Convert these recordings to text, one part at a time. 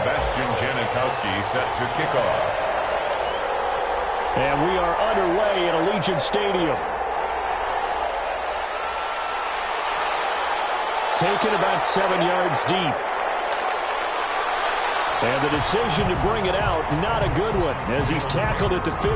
Sebastian Janikowski set to kick off. And we are underway at Allegiant Stadium. Taken about 7 yards deep. And the decision to bring it out, not a good one, as he's tackled at the 15.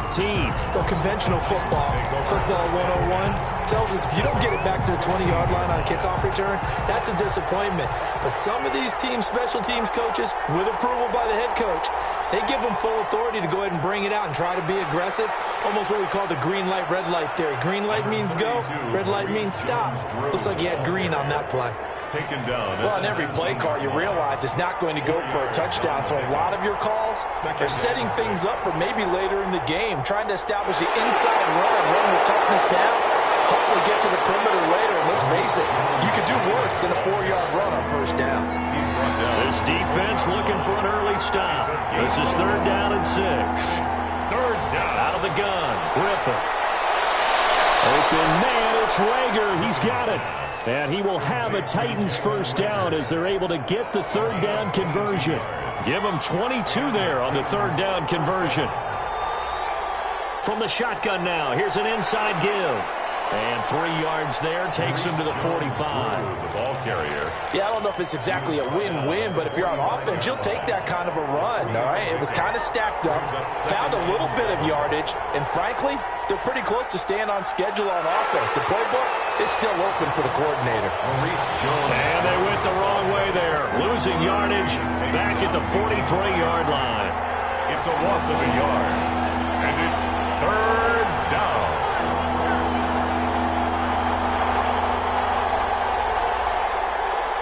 Well, conventional football 101, tells us if you don't get it back to the 20-yard line on a kickoff return, that's a disappointment. But some of these special teams coaches, with approval by the head coach, they give them full authority to go ahead and bring it out and try to be aggressive. Almost what we call the green light, red light theory. Green light means go, red light means stop. Looks like he had green on that play. Taken down. Well, on every play call, you realize it's not going to go for a touchdown. So a lot of your calls are setting things up for maybe later in the game, trying to establish the inside run with toughness now. Hopefully get to the perimeter later. And let's face it, you could do worse than a 4-yard run on first down. This defense looking for an early stop. This is 3rd down and 6. 3rd down. Out of the gun, Griffin. Open man, it's Rager. He's got it. And he will have a Titans first down as they're able to get the 3rd down conversion. Give them 22 there on the 3rd down conversion. From the shotgun now, here's an inside give. And 3 yards there takes him to the 45. The ball carrier. Yeah, I don't know if it's exactly a win-win, but if you're on offense, you'll take that kind of a run, all right? It was kind of stacked up, found a little bit of yardage, and frankly, they're pretty close to staying on schedule on offense. The playbook is still open for the coordinator. Maurice Jones. And they went the wrong way there, losing yardage back at the 43-yard line. It's a loss of a yard, and it's 3rd down.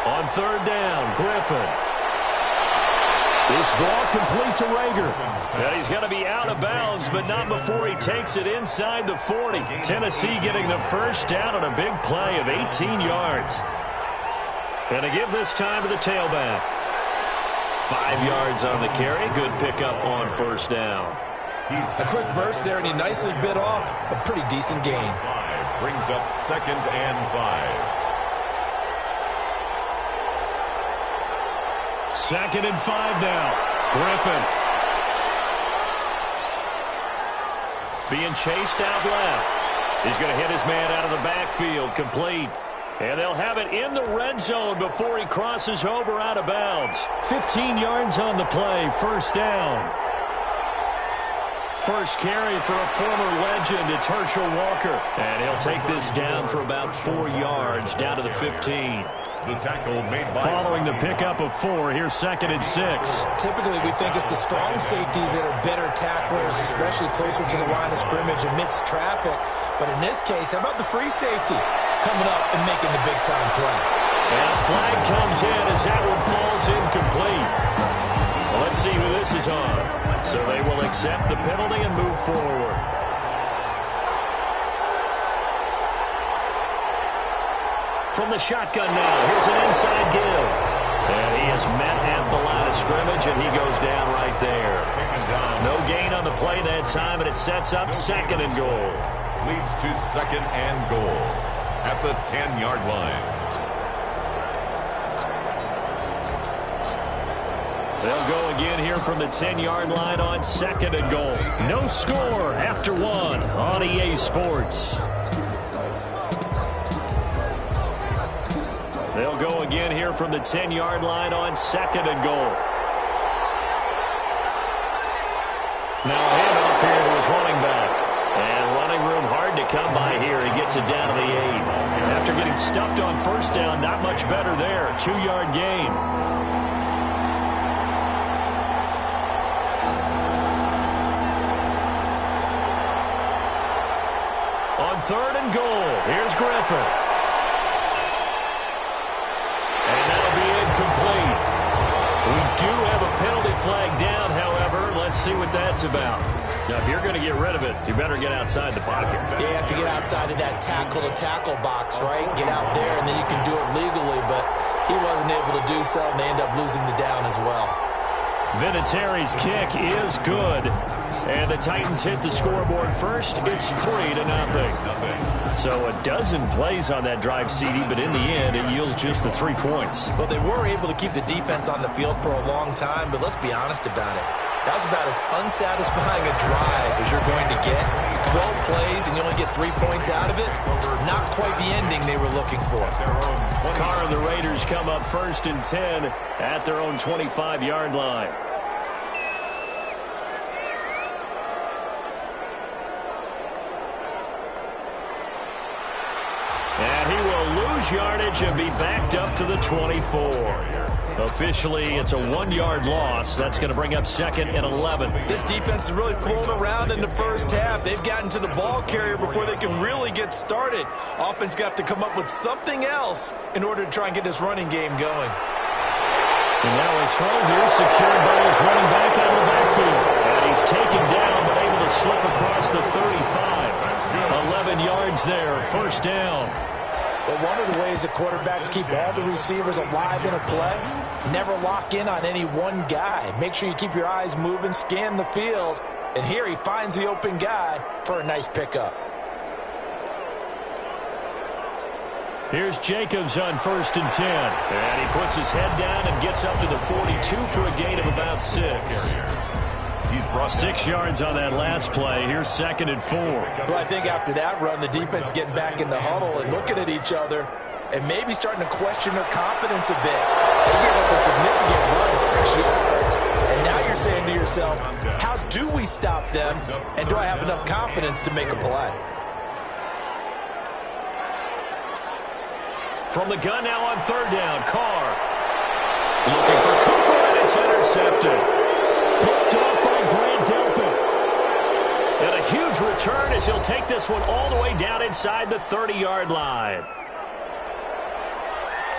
On 3rd down, Griffin. This ball complete to Rager. And he's going to be out of bounds, but not before he takes it inside the 40. Tennessee getting the first down on a big play of 18 yards. And to give this time to the tailback. 5 yards on the carry. Good pickup on first down. A quick burst there, and he nicely bit off a pretty decent gain. 5 brings up 2nd and 5. 2nd and 5 now. Griffin. Being chased out left. He's going to hit his man out of the backfield. Complete. And they'll have it in the red zone before he crosses over out of bounds. 15 yards on the play. First down. First carry for a former legend. It's Herschel Walker. And he'll take this down for about 4 yards down to the 15. The tackle made by... Following the pickup of 4, here's 2nd and 6. Typically, we think it's the strong safeties that are better tacklers, especially closer to the line of scrimmage amidst traffic. But in this case, how about the free safety coming up and making the big-time play? And a flag comes in as that one falls incomplete. Well, let's see who this is on. So they will accept the penalty and move forward. From the shotgun now, here's an inside give. And he is met at the line of scrimmage, and he goes down right there. No gain on the play that time, and it sets up 2nd and goal. Leads to 2nd and goal at the 10-yard line. They'll go again here from the 10-yard line on 2nd and goal. No score after 1 on EA Sports. They'll go again here from the 10-yard line on 2nd and goal. Now a handoff here to his running back. And running room hard to come by here. He gets it down to the 8. After getting stuffed on first down, not much better there. 2-yard gain. On 3rd and goal, here's Griffin. And that'll be incomplete. We do have a penalty flag down, however. Let's see what that's about. Now, if you're going to get rid of it, you better get outside the pocket. Yeah, you have to get outside of that tackle-to-tackle box, right? Get out there, and then you can do it legally. But he wasn't able to do so, and they end up losing the down as well. Vinatieri's kick is good. And the Titans hit the scoreboard first. It's 3-0. So a dozen plays on that drive, CD, but in the end, it yields just the 3 points. Well, they were able to keep the defense on the field for a long time, but let's be honest about it. That was about as unsatisfying a drive as you're going to get. 12 plays and you only get 3 points out of it. Not quite the ending they were looking for. Carr and the Raiders come up 1st and 10 at their own 25-yard line. And he will lose yardage and be backed up to the 24. Officially, it's a 1-yard loss. That's going to bring up 2nd and 11. This defense is really flown around in the first half. They've gotten to the ball carrier before they can really get started. Offense got to come up with something else in order to try and get this running game going. And now his throw here secured by his running back out of the backfield. And he's taken down but able to slip across the 35. 11 yards there, 1st down. But one of the ways that quarterbacks keep all the receivers alive in a play, never lock in on any one guy. Make sure you keep your eyes moving, scan the field. And here he finds the open guy for a nice pickup. Here's Jacobs on 1st and 10. And he puts his head down and gets up to the 42 for a gain of about 6. 6 yards on that last play. Here's 2nd and 4. Well, I think after that run, the defense is getting back in the huddle and looking at each other and maybe starting to question their confidence a bit. They gave up a significant run, 6 yards, and now you're saying to yourself, how do we stop them, and do I have enough confidence to make a play? From the gun now on 3rd down, Carr. Looking for Cooper, and it's intercepted. Picked up by Grant Delpit. And a huge return as he'll take this one all the way down inside the 30-yard line.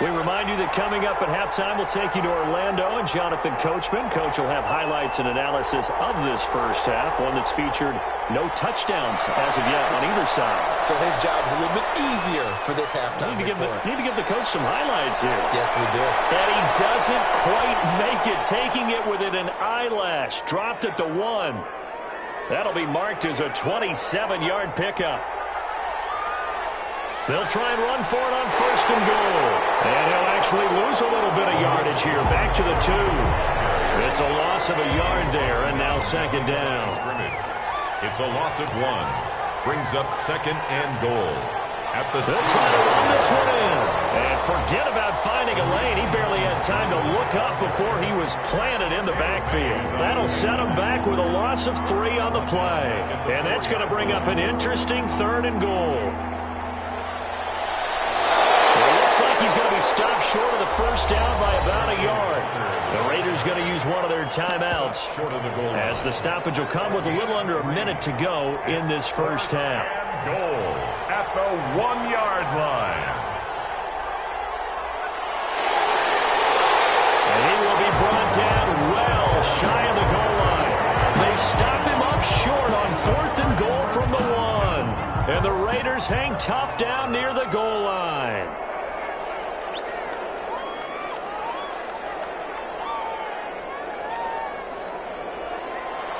We remind you that coming up at halftime, we'll take you to Orlando and Jonathan Coachman. Coach will have highlights and analysis of this first half, one that's featured no touchdowns as of yet on either side. So his job's a little bit easier for this halftime Need to give the coach some highlights here. Yes, we do. And he doesn't quite make it, taking it within an eyelash. Dropped at the 1. That'll be marked as a 27-yard pickup. They'll try and run for it on 1st and goal. And he'll actually lose a little bit of yardage here. Back to the 2. It's a loss of a yard there, and now 2nd down. It's a loss of 1. Brings up 2nd and goal. They'll try to run this one in. And forget about finding a lane. He barely had time to look up before he was planted in the backfield. That'll set him back with a loss of 3 on the play. And that's going to bring up an interesting 3rd and goal. He's going to be stopped short of the 1st down by about a yard. The Raiders going to use one of their timeouts as the stoppage will come with a little under a minute to go in this first half. Goal at the 1-yard line. And he will be brought down well shy of the goal line. They stop him up short on 4th and goal from the 1. And the Raiders hang tough down near the goal line.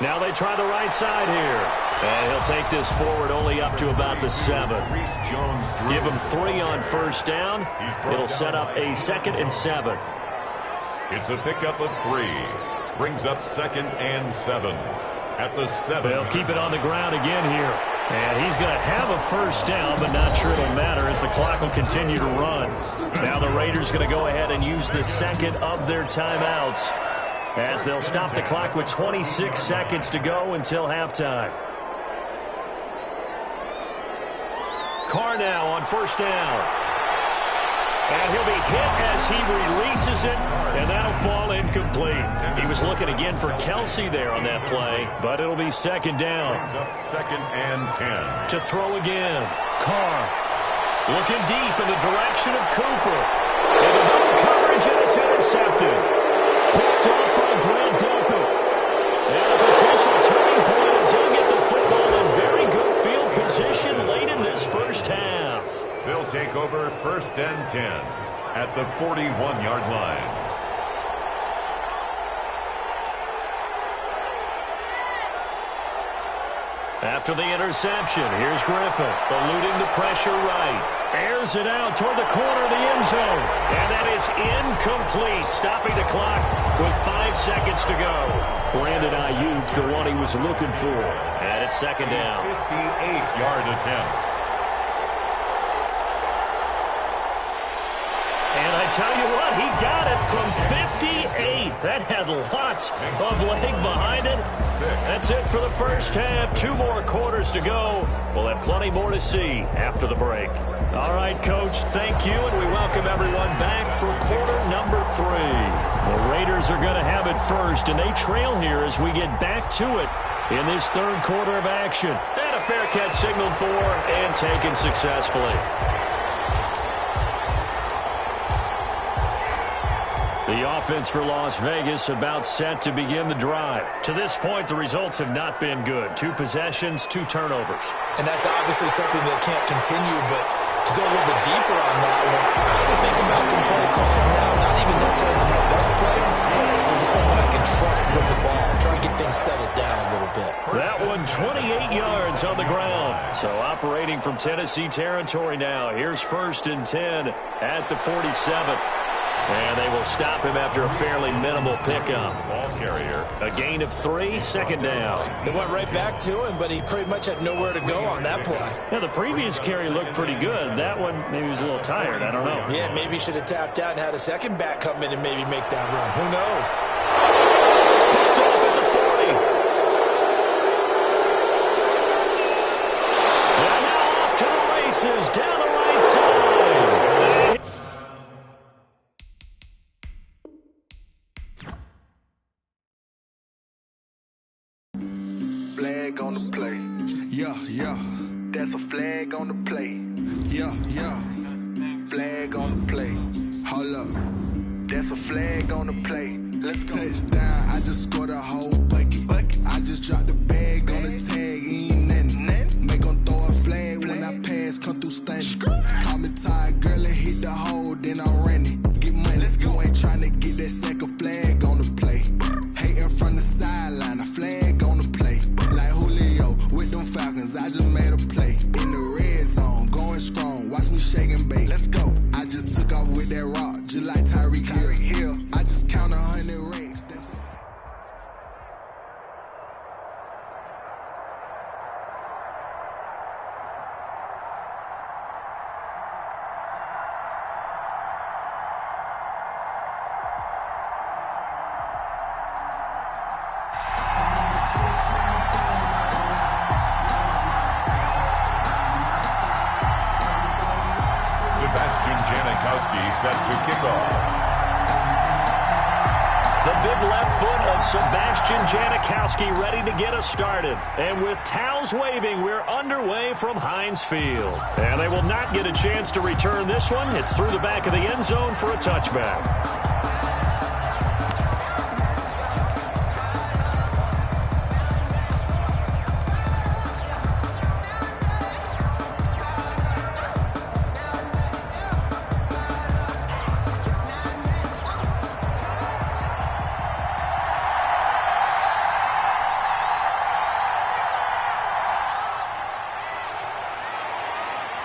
Now they try the right side here. And he'll take this forward only up to about the 7. Give him 3 on 1st down. It'll set up a 2nd and 7. It's a pickup of 3. Brings up 2nd and 7. At the 7. They'll keep it on the ground again here. And he's going to have a 1st down, but not sure it'll matter as the clock will continue to run. Now the Raiders going to go ahead and use the 2nd of their timeouts, as they'll stop the clock with 26 seconds to go until halftime. Carr now on 1st down. And he'll be hit as he releases it, and that'll fall incomplete. He was looking again for Kelsey there on that play, but it'll be 2nd down. Brings up 2nd and 10. To throw again. Carr looking deep in the direction of Cooper. And the double coverage, and it's intercepted. Picked up by Grant Delpit. And a potential turning point as he'll get the football in very good field position late in this first half. They'll take over 1st and 10 at the 41-yard line. After the interception, here's Griffin, eluding the pressure right. Airs it out toward the corner of the end zone. And that is incomplete, stopping the clock with 5 seconds to go. Brandon Ayuk, the one he was looking for. And it's second down. 58-yard attempt. And I tell you what, he got it from 58. That had lots of leg behind it. That's it for the first half. 2 more quarters to go. We'll have plenty more to see after the break. All right, Coach, thank you, and we welcome everyone back for quarter number 3. The Raiders are going to have it first, and they trail here as we get back to it in this third quarter of action. And a fair catch signaled for and taken successfully. The offense for Las Vegas about set to begin the drive. To this point, the results have not been good. 2 possessions, 2 turnovers. And that's obviously something that can't continue, but to go a little bit deeper on that one, I would think about some play calls now, not even necessarily to my best player, but to someone I can trust with the ball, try to get things settled down a little bit. That one 28 yards on the ground. So operating from Tennessee territory now. Here's 1st and 10 at the 47. And they will stop him after a fairly minimal pickup. Ball carrier. A gain of 3, second down. They went right back to him, but he pretty much had nowhere to go on that play. Yeah, the previous carry looked pretty good. That one, maybe he was a little tired. I don't know. Yeah, maybe he should have tapped out and had a second back come in and maybe make that run. Who knows? Picked off at the 40. And now off to the races down the right side. Flag on the play. Yeah, yeah. That's a flag on the play. Yeah, yeah. Flag on the play. Hold up. That's a flag on the play. Let's go. Touchdown, I just scored a whole bucket. I just dropped the bag on the tag, ain't nothing. Make 'em throw a flag when I pass, come through stunning. Call me tired, girl, and hit the hole, then I'm running. Get money, you ain't tryna get that second flag on the play. Hating from the sideline, a flag on the play. Like Julio with them Falcons, I just made a play. In the red zone, going strong, watch me shake and bake. Let's go. I just took off with that rock, just like Tyreek Hill. I just count 100 racks, that's all. Sebastian Janikowski set to kick off. The big left foot of Sebastian Janikowski ready to get us started. And with towels waving, we're underway from Heinz Field. And they will not get a chance to return this one. It's through the back of the end zone for a touchback.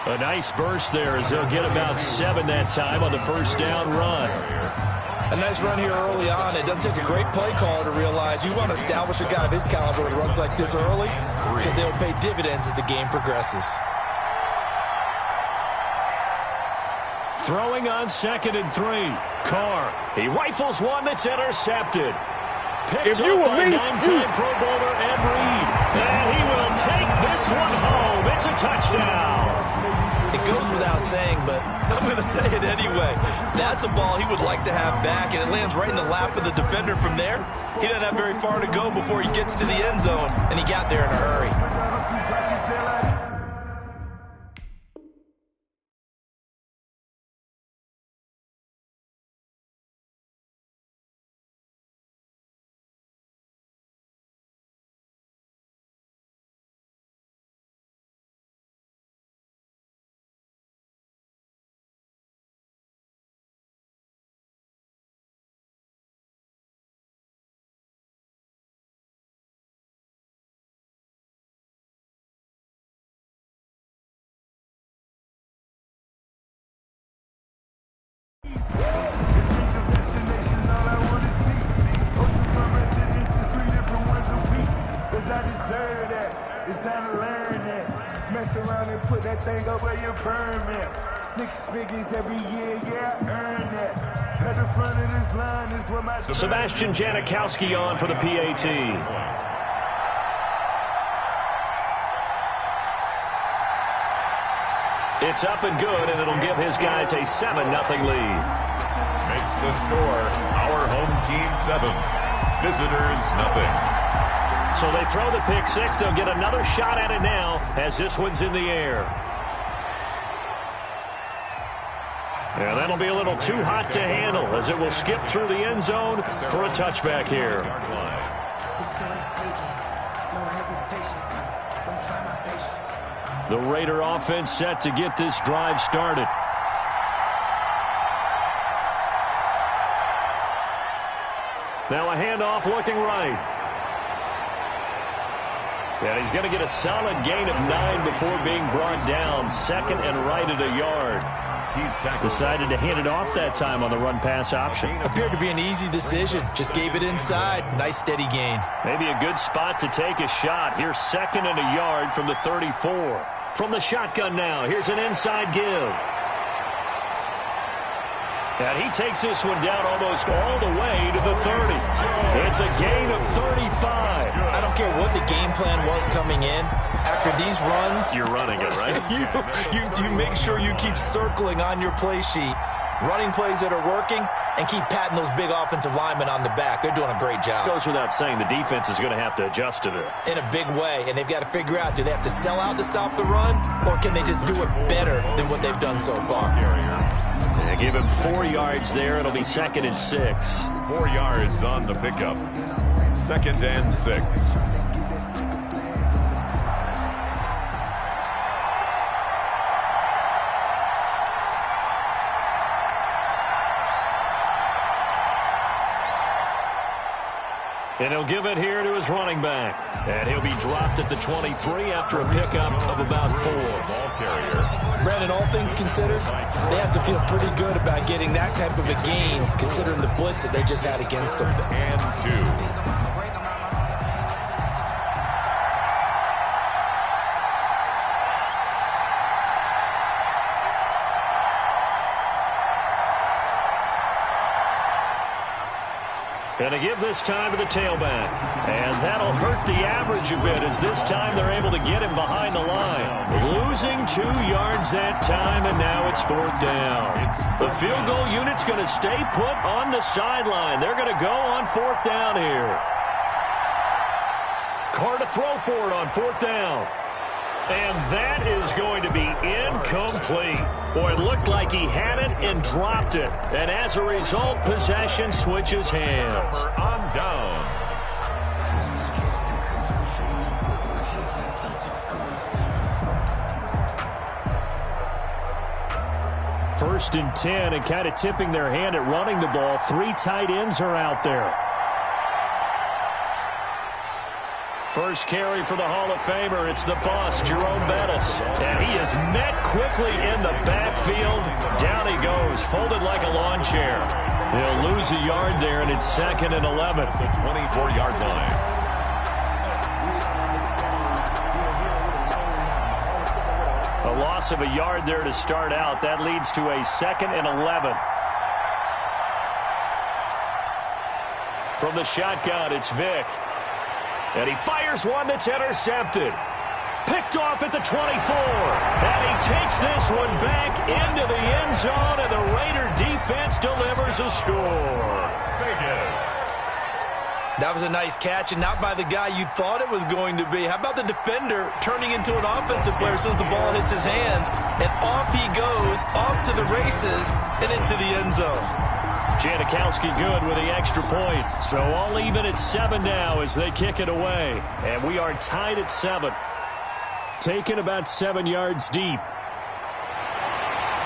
A nice burst there as they'll get about 7 that time on the first down run. A nice run here early on. It doesn't take a great play caller to realize you want to establish a guy of his caliber with runs like this early because they will pay dividends as the game progresses. Throwing on 2nd and 3. Carr. He rifles one that's intercepted. Picked up by 9-time Pro Bowler Ed Reed. And he will take this one home. It's a touchdown. It goes without saying, but I'm going to say it anyway. That's a ball he would like to have back, and it lands right in the lap of the defender from there. He doesn't have very far to go before he gets to the end zone, and he got there in a hurry. mess around and put that thing over your permit. 6 figures every year, yeah, earn that. At the front of this line is where my... Sebastian Janikowski on for the PAT. It's up and good, and it'll give his guys a 7-0 lead. Makes the score our home team 7, visitors nothing. So they throw the pick six. They'll get another shot at it now as this one's in the air. And that'll be a little too hot to handle as it will skip through the end zone for a touchback here. The Raider offense set to get this drive started. Now a handoff looking right. And he's going to get a solid gain of 9 before being brought down. Second and right at a yard. He's decided to hand it off that time on the run-pass option. Appeared to be an easy decision. Just gave it inside. Nice steady gain. Maybe a good spot to take a shot. Here's second and a yard from the 34. From the shotgun now, here's an inside give. And he takes this one down almost all the way to the 30. It's a gain of 35. I don't care what the game plan was coming in. After these runs... You're running it, right? you make sure you keep circling on your play sheet, running plays that are working, and keep patting those big offensive linemen on the back. They're doing a great job. Goes without saying, the defense is going to have to adjust to it. In a big way, and they've got to figure out, do they have to sell out to stop the run, or can they just do it better than what they've done so far? Yeah, give him 4 yards there. It'll be 2nd and 6. 4 yards on the pickup. 2nd and 6. And he'll give it here to his running back. And he'll be dropped at the 23 after a pickup of about 4. Ball carrier. Brandon, all things considered, they have to feel pretty good about getting that type of a gain, considering the blitz that they just had against them. And 2. Going to give this time to the tailback. And that'll hurt the average a bit as this time they're able to get him behind the line. Losing 2 yards that time, and now it's 4th down. The field goal unit's going to stay put on the sideline. They're going to go on 4th down here. Carr to throw for it on 4th down. And that is going to be incomplete. Boy, it looked like he had it and dropped it. And as a result, possession switches hands. On down. First and 10, and kind of tipping their hand at running the ball. 3 tight ends are out there. First carry for the Hall of Famer. It's the boss, Jerome Bettis. And he is met quickly in the backfield. Down he goes, folded like a lawn chair. He'll lose a yard there, and it's 2nd and 11. The 24-yard line. A loss of a yard there to start out. That leads to a 2nd and 11. From the shotgun, it's Vick. And he fires one that's intercepted. Picked off at the 24. And he takes this one back into the end zone, and the Raider defense delivers a score. That was a nice catch, and not by the guy you thought it was going to be. How about the defender turning into an offensive player as soon as the ball hits his hands? And off he goes, off to the races, and into the end zone. Janikowski good with the extra point. So all even at 7 now as they kick it away. And we are tied at 7. Taken about 7 yards deep.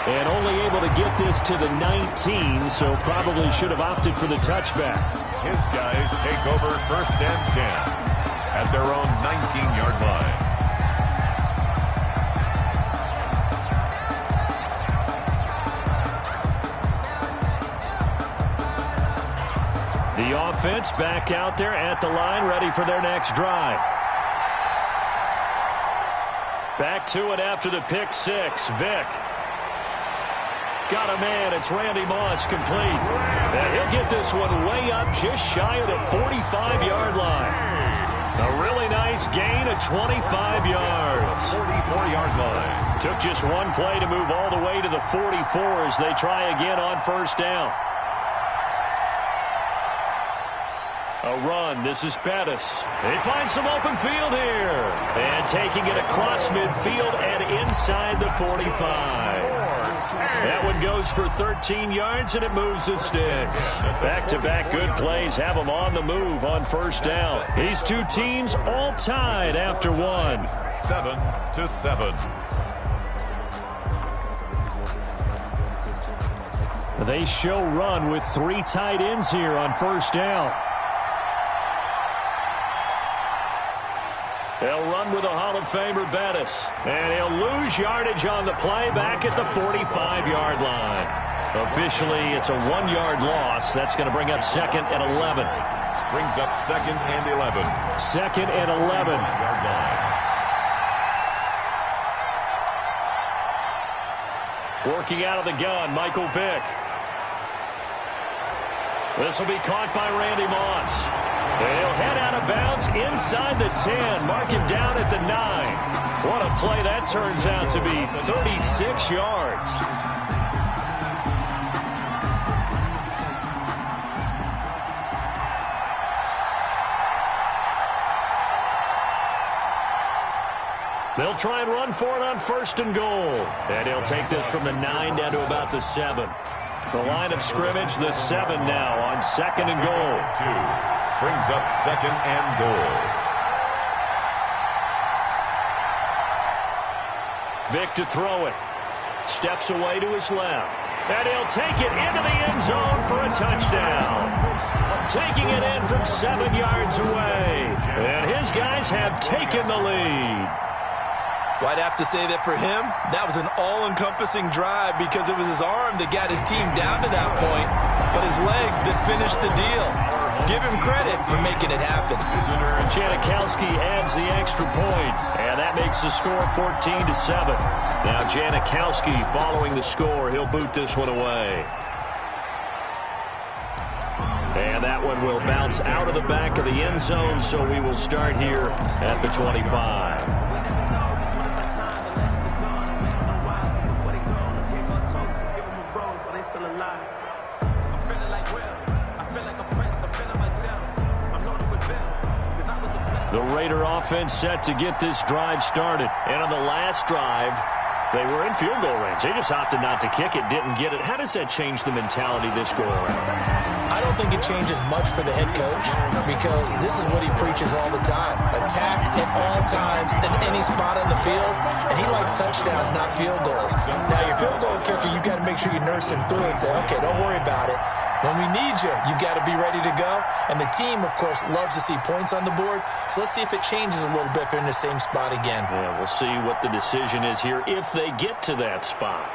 And only able to get this to the 19, so probably should have opted for the touchback. His guys take over 1st and 10 at their own 19-yard line. The offense back out there at the line, ready for their next drive. Back to it after the pick six. Vick. Got a man. It's Randy Moss complete. And he'll get this one way up just shy of the 45-yard line. A really nice gain of 25 yards. 44-yard line. Took just one play to move all the way to the 44 as they try again on first down. A run. This is Pettis. They find some open field here. And taking it across midfield and inside the 45. That one goes for 13 yards, and it moves the sticks. Back-to-back good plays have them on the move on first down. These two teams all tied after one. 7-7. They show run with three tight ends here on first down. They'll run with a Hall of Famer, Bettis. And he'll lose yardage on the play back at the 45-yard line. Officially, it's a 1-yard loss. That's going to bring up 2nd and 11. Brings up 2nd and 11. 2nd and 11. Yard line. Working out of the gun, Michael Vick. This will be caught by Randy Moss. They'll head out of bounds inside the 10. Mark him down at the 9. What a play that turns out to be. 36 yards. They'll try and run for it on 1st and goal. And he'll take this from the 9 down to about the 7. The line of scrimmage, the 7 now on 2nd and goal. 2. Brings up 2nd and goal. Vick to throw it. Steps away to his left. And he'll take it into the end zone for a touchdown. Taking it in from 7 yards away. And his guys have taken the lead. Well, I'd have to say that for him, that was an all-encompassing drive because it was his arm that got his team down to that point, but his legs that finished the deal. Give him credit for making it happen. Janikowski adds the extra point, and that makes the score 14-7. Now Janikowski following the score. He'll boot this one away. And that one will bounce out of the back of the end zone, so we will start here at the 25. The Raider offense set to get this drive started. And on the last drive, they were in field goal range. They just opted not to kick it, didn't get it. How does that change the mentality this go around? I don't think it changes much for the head coach because this is what he preaches all the time. Attack at all times in any spot on the field, and he likes touchdowns, not field goals. Now, your field goal kicker, you got to make sure you nurse him through and say, okay, don't worry about it. When we need you, you've got to be ready to go. And the team, of course, loves to see points on the board. So let's see if it changes a little bit if they're in the same spot again. Yeah, we'll see what the decision is here if they get to that spot.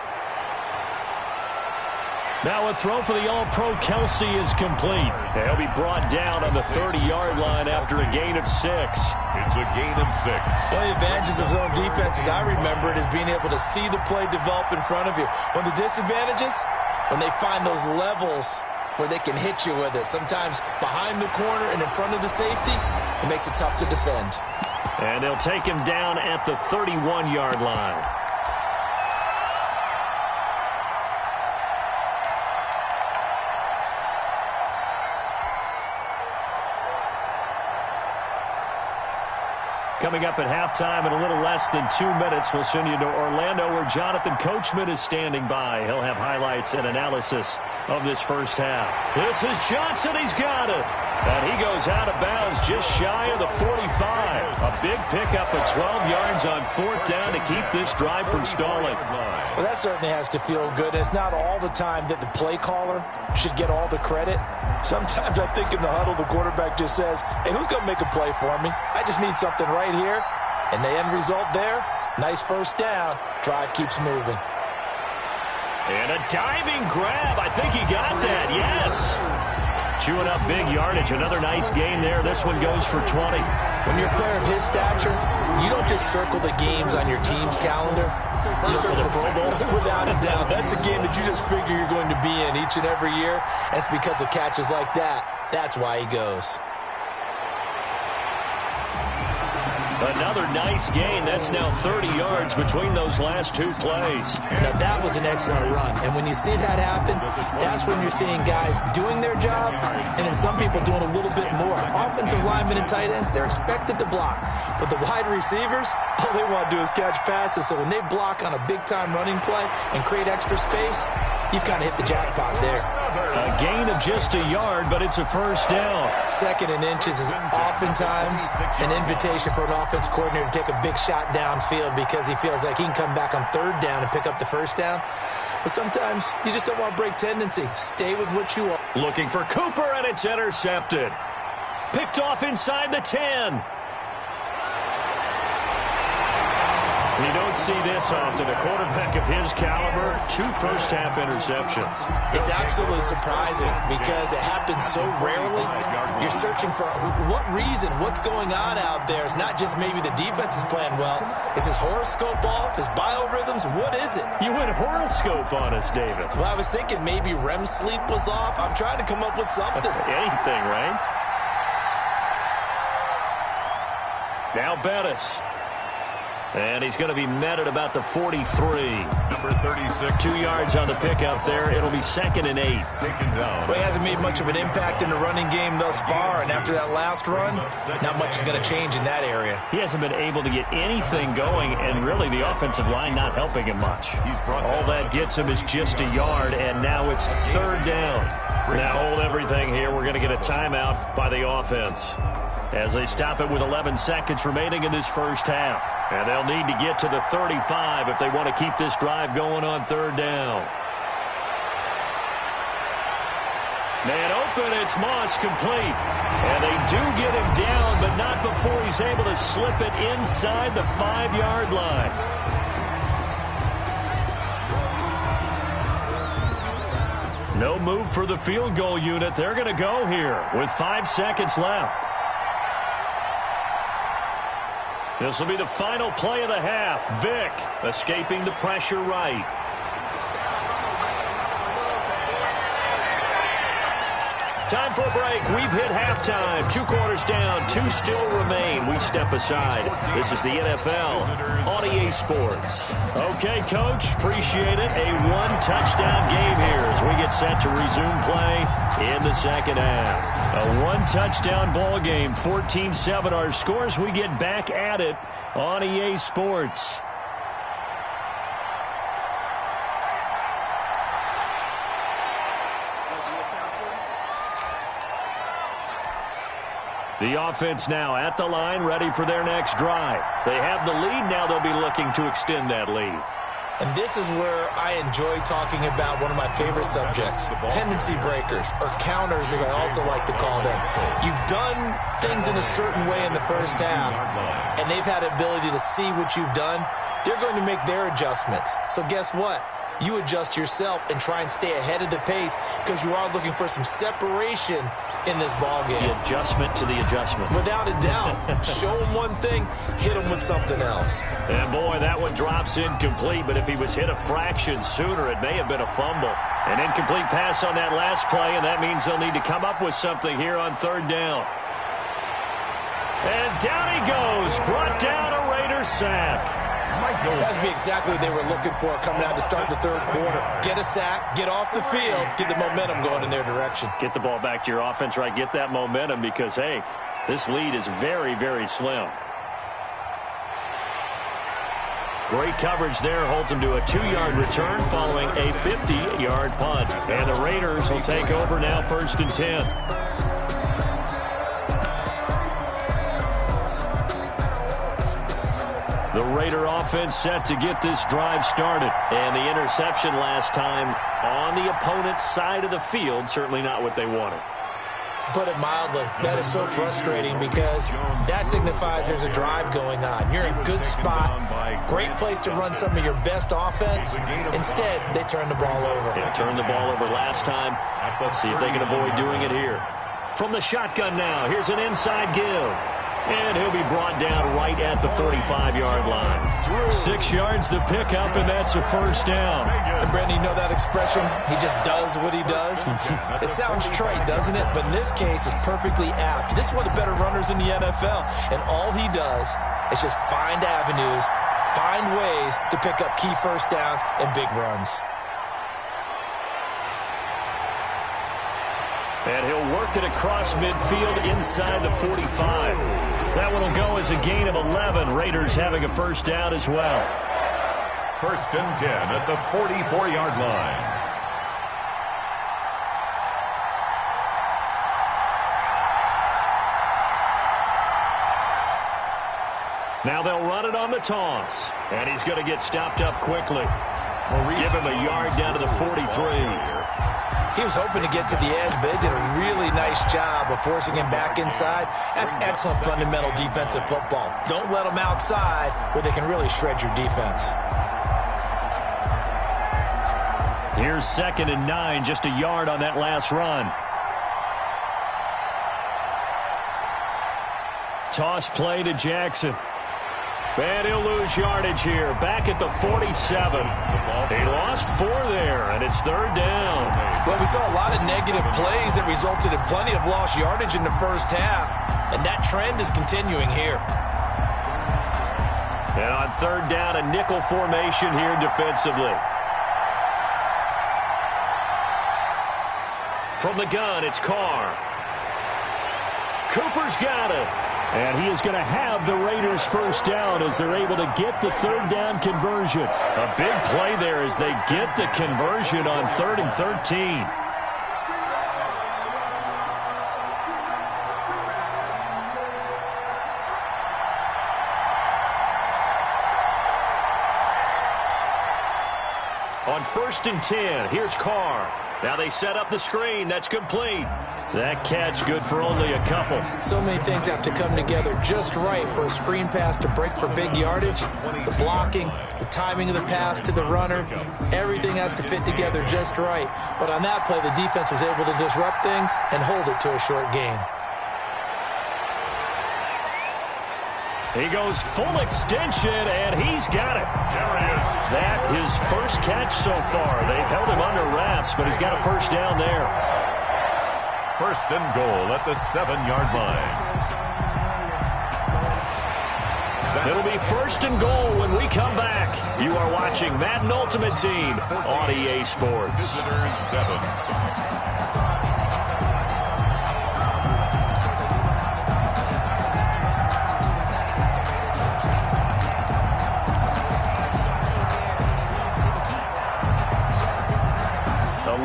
Now a throw for the All-Pro Kelsey is complete. He'll be brought down on the 30-yard line after a gain of 6. It's a gain of 6. One of the advantages of zone defense, as I remember it, is being able to see the play develop in front of you. One of the disadvantages, when they find those levels where they can hit you with it. Sometimes behind the corner and in front of the safety, it makes it tough to defend. And they'll take him down at the 31-yard line. Coming up at halftime in a little less than 2 minutes, we'll send you to Orlando where Jonathan Coachman is standing by. He'll have highlights and analysis of this first half. This is Johnson. He's got it. And he goes out of bounds just shy of the 45. A big pickup of 12 yards on 4th down to keep this drive from stalling. Well, that certainly has to feel good. It's not all the time that the play caller should get all the credit. Sometimes I think in the huddle, the quarterback just says, hey, who's going to make a play for me? I just need something right here. And the end result there, nice first down. Drive keeps moving. And a diving grab. I think he got that, yes. chewing up big yardage. Another nice gain there. This one goes for 20. When you're a player of his stature, you don't just circle the games on your team's calendar. You circle the Pro Bowl. Without a doubt. That's a game that you just figure you're going to be in each and every year. And it's because of catches like that. That's why he goes. Another nice gain. That's now 30 yards between those last two plays. Now, that was an excellent run. And when you see that happen, that's when you're seeing guys doing their job and then some people doing a little bit more. Offensive linemen and tight ends, they're expected to block. But the wide receivers, all they want to do is catch passes. So when they block on a big-time running play and create extra space, you've kind of hit the jackpot there. A gain of just a yard, but it's a first down. 2nd and inches is oftentimes an invitation for an offense coordinator to take a big shot downfield because he feels like he can come back on 3rd down and pick up the first down. But sometimes you just don't want to break tendency. Stay with what you are. Looking for Cooper, and it's intercepted. Picked off inside the 10. You don't see this often. A quarterback of his caliber, 2 first-half interceptions. It's absolutely surprising because it happens so rarely. You're searching for what reason, what's going on out there. It's not just maybe the defense is playing well. Is his horoscope off? His biorhythms? What is it? You went horoscope on us, David. Well, I was thinking maybe REM sleep was off. I'm trying to come up with something. Anything, right? Now Bettis. And he's going to be met at about the 43. Number 36. 2 yards on the pickup there. It'll be 2nd and 8. Taken down. Well, he hasn't made much of an impact in the running game thus far, and after that last run, not much is going to change in that area. He hasn't been able to get anything going, and really the offensive line not helping him much. All that gets him is just a yard, and now it's 3rd down. Now hold everything here. We're going to get a timeout by the offense as they stop it with 11 seconds remaining in this first half. And they'll need to get to the 35 if they want to keep this drive going on 3rd down. Man open, it's Moss complete. And they do get him down, but not before he's able to slip it inside the 5-yard line. No move for the field goal unit. They're going to go here with 5 seconds left. This will be the final play of the half. Vick escaping the pressure right. Time for a break. We've hit halftime. 2 quarters down. 2 still remain. We step aside. This is the NFL on EA Sports. Okay, Coach. Appreciate it. A 1-touchdown game here as we get set to resume play in the second half. A 1-touchdown ball game. 14-7 our scores. We get back at it on EA Sports. The offense now at the line, ready for their next drive. They have the lead. Now they'll be looking to extend that lead. And this is where I enjoy talking about one of my favorite subjects, tendency breakers, or counters as I also like to call them. You've done things in a certain way in the first half, and they've had the ability to see what you've done. They're going to make their adjustments. So guess what? You adjust yourself and try and stay ahead of the pace because you are looking for some separation in this ball game. The adjustment to the adjustment. Without a doubt. Show them one thing, hit them with something else. And boy, that one drops incomplete, but if he was hit a fraction sooner, it may have been a fumble. An incomplete pass on that last play, and that means they'll need to come up with something here on 3rd down. And down he goes, brought down a Raider sack. That would be exactly what they were looking for coming out to start the 3rd quarter. Get a sack, get off the field, get the momentum going in their direction. Get the ball back to your offense, right? Get that momentum because, hey, this lead is very, very slim. Great coverage there. Holds him to a 2-yard return following a 50-yard punt. And the Raiders will take over now 1st and 10. The Raider offense set to get this drive started. And the interception last time on the opponent's side of the field, certainly not what they wanted. Put it mildly, that is so frustrating because that signifies there's a drive going on. You're in a good spot, great place to run some of your best offense. Instead, they turn the ball over. Yeah, turned the ball over last time. Let's see if they can avoid doing it here. From the shotgun now, here's an inside give. And he'll be brought down right at the 45-yard line. 6 yards to pick up, and that's a first down. And, Brandon, you know that expression? He just does what he does? It sounds trite, doesn't it? But in this case, it's perfectly apt. This is one of the better runners in the NFL. And all he does is just find avenues, find ways to pick up key first downs and big runs. And he'll work it across midfield inside the 45. That one will go as a gain of 11. Raiders having a first down as well. First and 10 at the 44-yard line. Now they'll run it on the toss. And he's going to get stopped up quickly. Give him a yard down to the 43. He was hoping to get to the edge, but they did a really nice job of forcing him back inside. That's excellent fundamental defensive football. Don't let them outside where they can really shred your defense. Here's 2nd and 9, just a yard on that last run. Toss play to Jackson. And he'll lose yardage here. Back at the 47. He lost 4 there, and it's 3rd down. Well, we saw a lot of negative plays that resulted in plenty of lost yardage in the first half, and that trend is continuing here. And on 3rd down, a nickel formation here defensively. From the gun, it's Carr. Cooper's got it. And he is going to have the Raiders first down as they're able to get the 3rd down conversion. A big play there as they get the conversion on 3rd and 13. On 1st and 10, here's Carr. Now they set up the screen. That's complete. That catch good for only a couple. So many things have to come together just right for a screen pass to break for big yardage. The blocking, the timing of the pass to the runner, everything has to fit together just right. But on that play, the defense was able to disrupt things and hold it to a short gain. He goes full extension, and he's got it. That his first catch so far. They've held him under wraps, but he's got a first down there. First and goal at the 7-yard line. It'll be first and goal when we come back. You are watching Madden Ultimate Team on EA Sports. Visitors 7.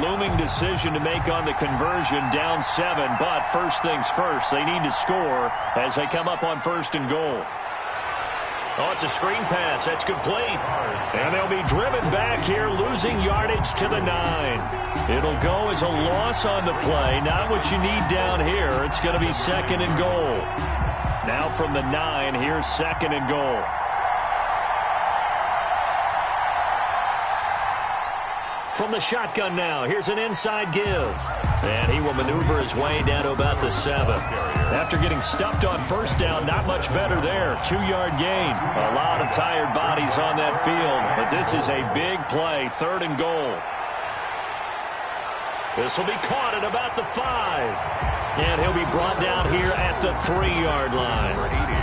Looming decision to make on the conversion, down 7, but first things first, they need to score as they come up on 1st and goal. Oh, it's a screen pass. That's complete. And they'll be driven back here, losing yardage to the 9. It'll go as a loss on the play. Not what you need down here. It's going to be 2nd and goal. Now from the 9, here's 2nd and goal. From the shotgun now, here's an inside give. And he will maneuver his way down to about the 7. After getting stuffed on first down, not much better there. 2-yard gain. A lot of tired bodies on that field, but this is a big play, 3rd and goal. This will be caught at about the 5. And he'll be brought down here at the 3-yard line.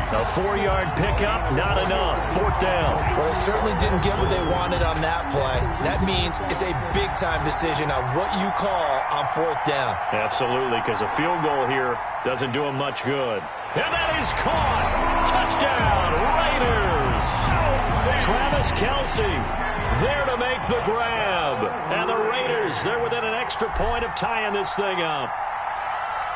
A 4-yard pickup, not enough. 4th down. Well, they certainly didn't get what they wanted on that play. That means it's a big-time decision on what you call on 4th down. Absolutely, because a field goal here doesn't do them much good. And that is caught. Touchdown, Raiders. Travis Kelce there to make the grab. And the Raiders, they're within an extra point of tying this thing up.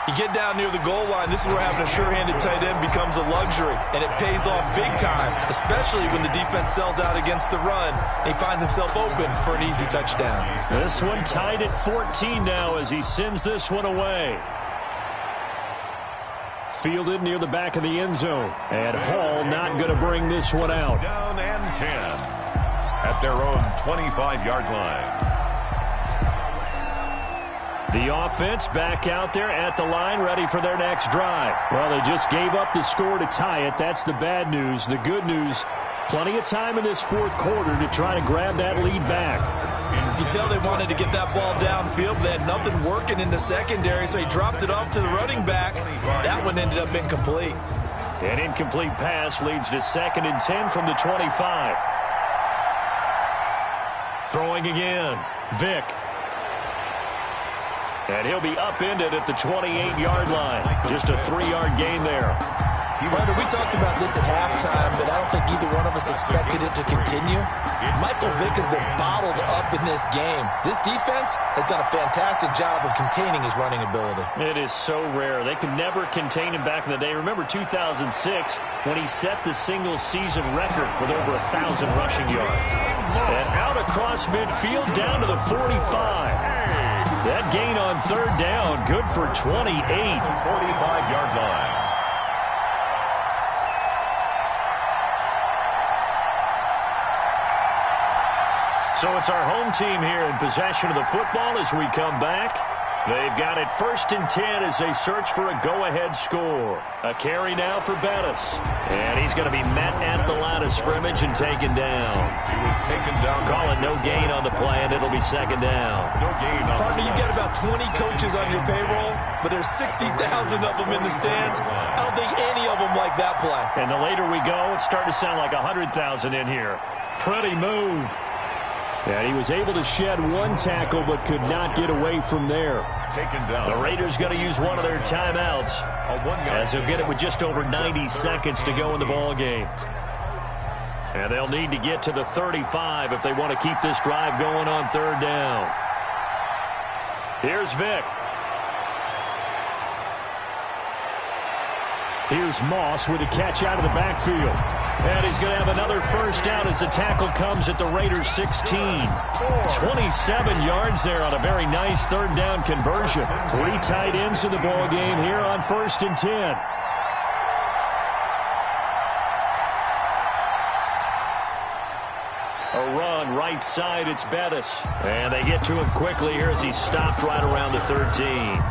You get down near the goal line, this is where having a sure-handed tight end becomes a luxury, and it pays off big time, especially when the defense sells out against the run, and he finds himself open for an easy touchdown. This one tied at 14 now as he sends this one away. fielded near the back of the end zone. And Hall not going to bring this one out. Down and 10 at their own 25-yard line. The offense back out there at the line, ready for their next drive. Well, they just gave up the score to tie it. That's the bad news. The good news, plenty of time in this fourth quarter to try to grab that lead back. You can tell they wanted to get that ball downfield, but they had nothing working in the secondary, so he dropped it off to the running back. That one ended up incomplete. An incomplete pass leads to 2nd and 10 from the 25. Throwing again, Vick. And he'll be upended at the 28-yard line. Just a 3-yard gain there. Brother, we talked about this at halftime, but I don't think either one of us expected it to continue. Michael Vick has been bottled up in this game. This defense has done a fantastic job of containing his running ability. It is so rare. They could never contain him back in the day. Remember 2006 when he set the single-season record with over 1,000 rushing yards. And out across midfield down to the 45. That gain on 3rd down, good for 28. 45-yard line. So it's our home team here in possession of the football as we come back. They've got it 1st and 10 as they search for a go-ahead score. A carry now for Bettis. And he's going to be met at the line of scrimmage and taken down. He was taken down. Call it no gain on the play, and it'll be 2nd down. No gain on Partner, you got about 20 coaches on your payroll, but there's 60,000 of them in the stands. I don't think any of them like that play. And the later we go, it's starting to sound like 100,000 in here. Pretty move. And he was able to shed one tackle but could not get away from there. Taken down. The Raiders going to use one of their timeouts as they'll get it with just over 90 seconds to go in the ball game. And they'll need to get to the 35 if they want to keep this drive going on 3rd down. Here's Vick. Here's Moss with a catch out of the backfield. And he's going to have another first down as the tackle comes at the Raiders' 16. 27 yards there on a very nice 3rd down conversion. 3 tight ends in the ball game here on 1st and 10. A run right side, it's Bettis. And they get to him quickly here as he's stopped right around the 13.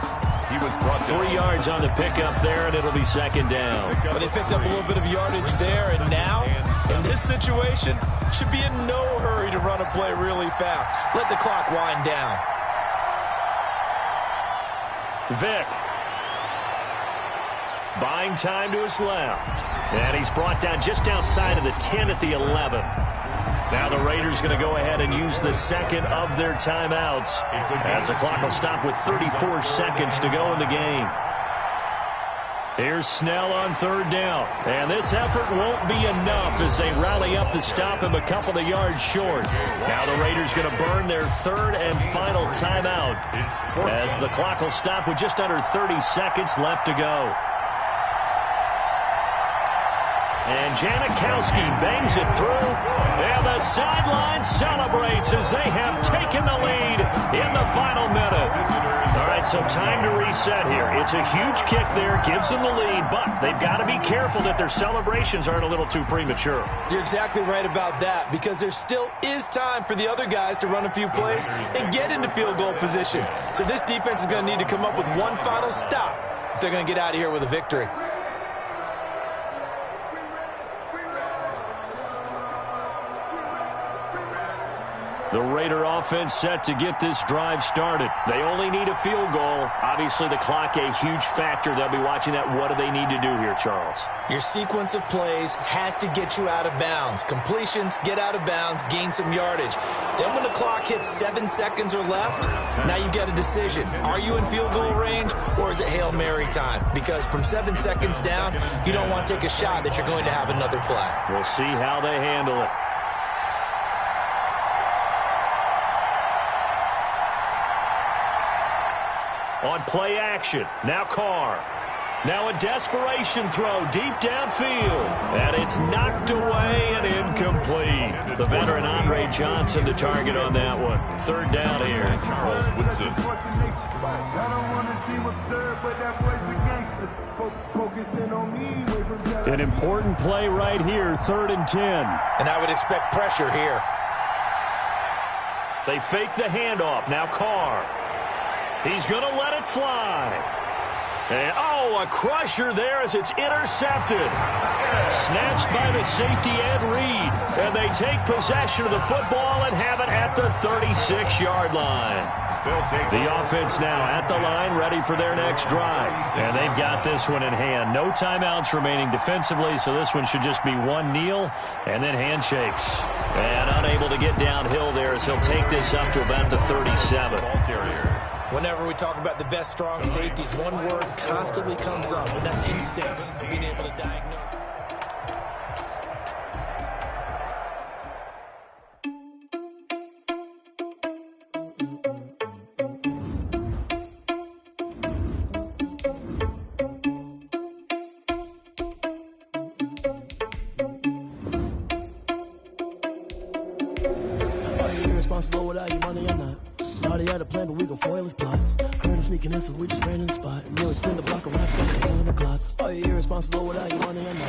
He was brought 3 yards on the pickup there, and it'll be 2nd down. But they picked up a little bit of yardage there, and now, in this situation, should be in no hurry to run a play really fast. Let the clock wind down. Vick. Buying time to his left. And he's brought down just outside of the 10 at the 11. Now the Raiders going to go ahead and use the 2nd of their timeouts as the clock will stop with 34 seconds to go in the game. Here's Snell on 3rd down. And this effort won't be enough as they rally up to stop him a couple of yards short. Now the Raiders going to burn their 3rd and final timeout as the clock will stop with just under 30 seconds left to go. And Janikowski bangs it through. And the sideline celebrates as they have taken the lead in the final minute. All right, so time to reset here. It's a huge kick there, gives them the lead, but they've got to be careful that their celebrations aren't a little too premature. You're exactly right about that, because there still is time for the other guys to run a few plays and get into field goal position. So this defense is going to need to come up with one final stop if they're going to get out of here with a victory. The Raider offense set to get this drive started. They only need a field goal. Obviously, the clock a huge factor. They'll be watching that. What do they need to do here, Charles? Your sequence of plays has to get you out of bounds. Completions, get out of bounds, gain some yardage. Then when the clock hits 7 seconds or left, now you get a decision. Are you in field goal range, or is it Hail Mary time? Because from 7 seconds down, you don't want to take a shot that you're going to have another play. We'll see how they handle it. On play action, now Carr. Now a desperation throw deep downfield. And it's knocked away and incomplete. The veteran Andre Johnson to target on that one. 3rd down here. Charles Woodson. I don't want to seem absurd, but that boy's a gangster. Focusing on me, away from An important play right here, 3rd and 10. And I would expect pressure here. They fake the handoff. Now Carr. He's going to let it fly. And, a crusher there as it's intercepted. Snatched by the safety Ed Reed. And they take possession of the football and have it at the 36-yard line. The offense now at the line, ready for their next drive. And they've got this one in hand. No timeouts remaining defensively, so this one should just be one kneel and then handshakes. And unable to get downhill there as he'll take this up to about the 37. Whenever we talk about the best strong safeties, one word constantly comes up, and that's instinct, being able to diagnose. Irresponsible without your money or not. Thought he had a plan, but we gon' foil his plot. Heard him sneaking in, so we just ran in the spot. And then spin the block around, so they on the clock. Are you irresponsible without your money or not?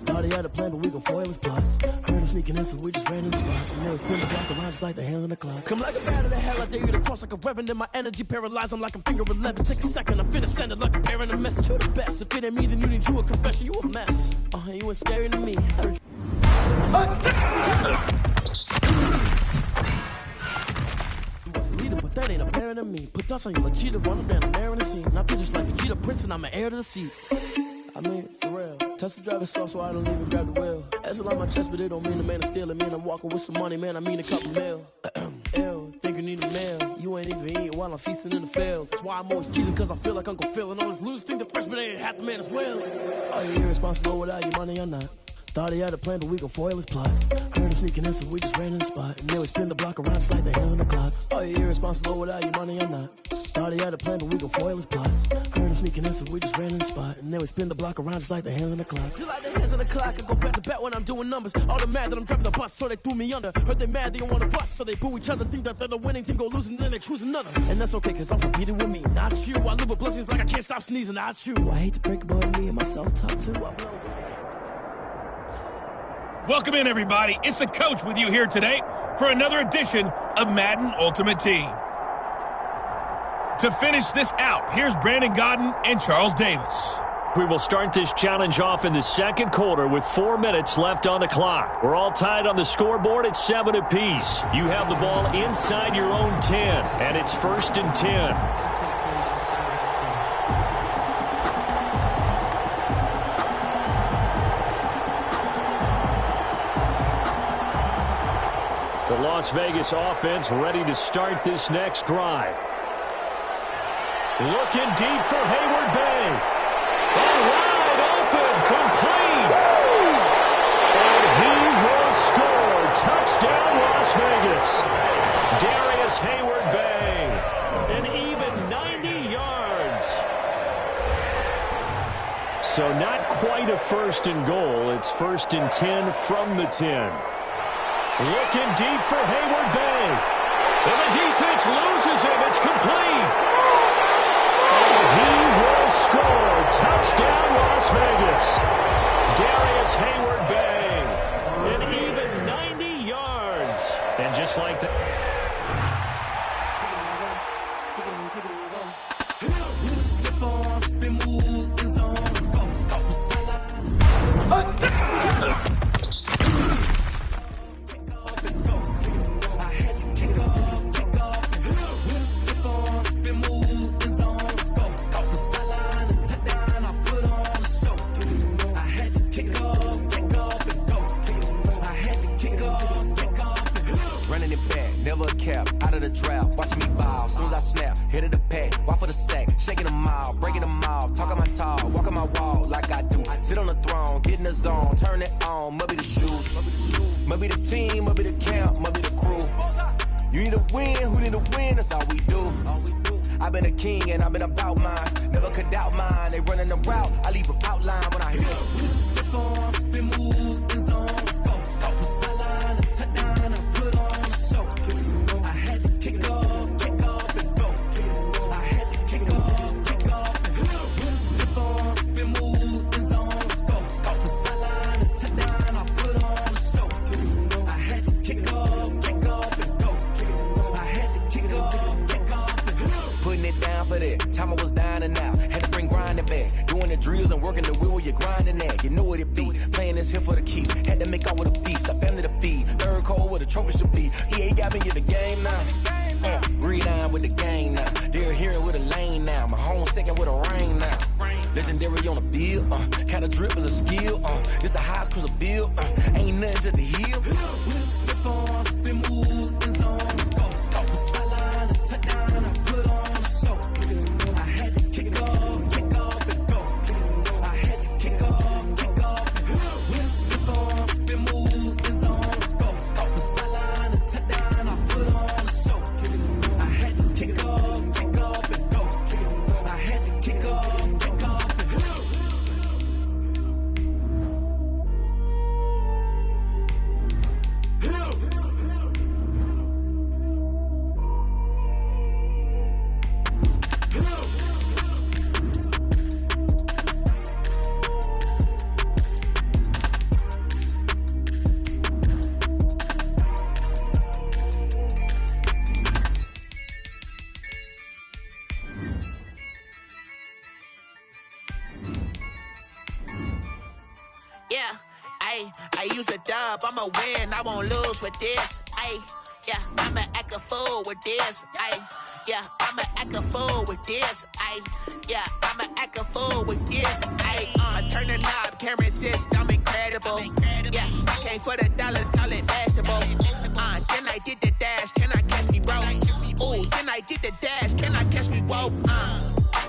Thought he had a plan, but we gon' foil his plot. Heard him sneaking in, so we just ran in the spot. And then spin the block around, just like the hands on the clock. Come like a bat of the hell, I dare you to cross like a reverend. In my energy paralyzed, I'm like I'm finger 11. Take a second, I'm finna send it like a bearing a message. You're the best. If it ain't me, then you need you a confession. You a mess. You ain't scary to me. But that ain't apparent to me. Put dust on you like cheetah, running down the air in the scene. I feel just like a cheetah prince and I'm an heir to the seat. I mean, for real. Touch the driver's soft so I don't even grab the wheel. That's on my chest, but it don't mean the man is stealing. Man, I'm walking with some money, man, I mean a couple mil. Ew, think you need a meal. You ain't even eating while I'm feasting in the field. That's why I'm always cheesing, cause I feel like Uncle Phil. And all those losers think the freshman ain't half the man as well. Are you irresponsible without your money or not? Thought he had a plan, but we gon' foil his plot. Heard him sneaking in, so we just ran in the spot. And then we spin the block around just like the hands on the clock. Are you irresponsible without your money or not? Thought he had a plan, but we gon' foil his plot. Heard him sneaking in, so we just ran in the spot. And then we spin the block around just like the hands on the clock. Just like the hands on the clock, I go back to back when I'm doing numbers. All the mad that I'm driving the bus, so they threw me under. Heard they mad, they don't wanna bust, so they boo each other. Think that they're the winning team, go losing, then they choose another. And that's okay, cause I'm competing with me, not you. I live with blessings like I can't stop sneezing, not you. I hate to break about me and my self-talk too. Welcome in, everybody. It's the coach with you here today for another edition of Madden Ultimate Team. To finish this out, here's Brandon Gaudin and Charles Davis. We will start this challenge off in the second quarter with 4 minutes left on the clock. We're all tied on the scoreboard at 7 apiece. You have the ball inside your own 10, and it's 1st and 10. The Las Vegas offense ready to start this next drive. Looking deep for Hayward Bay. Wide open, complete. And he will score. Touchdown, Las Vegas. Darius Hayward Bay. An even 90 yards. So not quite a 1st and goal. It's 1st and 10 from the 10. Looking deep for Hayward Bay. And the defense loses him. It's complete. And he will score. Touchdown, Las Vegas. Darius Hayward Bay. An even 90 yards. And just like that. time I was dining out. Had to bring grinding back. Doing the drills and working the wheel where you're grinding at. You know what it be. Playing this here for the keeps. Had to make out with a feast. A family to feed. Third cold where the trophy should be. He ain't got me in the game now. Breathe on with the gang now. They're hearing with a lane now. My home second with a rain now. Legendary on the field. Kinda drip is a skill. This the highest cruiser bill. Ain't nothing to the hill. We'll slip on, spin move, and zone. Go for sideline, and touchdown, I put on a show. I had to kick off, and go. I had to kick off, and we'll slip on, spin move, and zone. Go for sideline, and touchdown, I put on a show. I had to kick off, and go. I had to kick off. I use a dub, I'ma win, I won't lose with this. Yeah, I'ma act a fool with this. Yeah, I'ma act a fool with this. Yeah, I'ma act a fool with this. Turn the knob, camera assist, I'm incredible. Yeah, came for the dollars, call it vegetable. Then I did the dash, can I catch me, bro? Ooh, then I did the dash, can I catch me, whoa?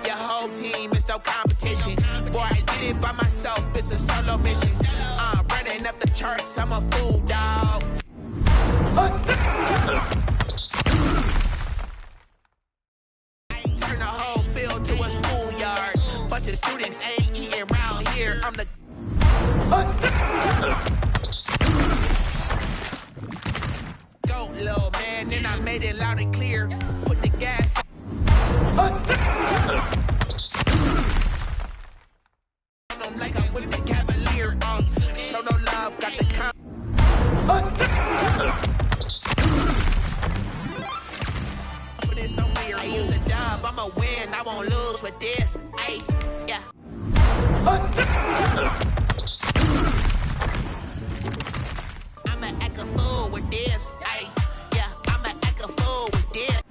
Your whole team is no competition. Boy, I did it by myself, it's a solo mission. Running up the charts, I'm a fool, dog. Turn the whole field to a schoolyard. Bunch of students ain't eating around here. I'm the go, little man. Then I made it loud and clear. Put the gas. Like I'm with the Cavalier. Show no love, got the confidence, no fear. I use a dub, I'ma win, I won't lose with this. Yeah. I'ma act a fool with this. Yeah, I'ma act a fool with this.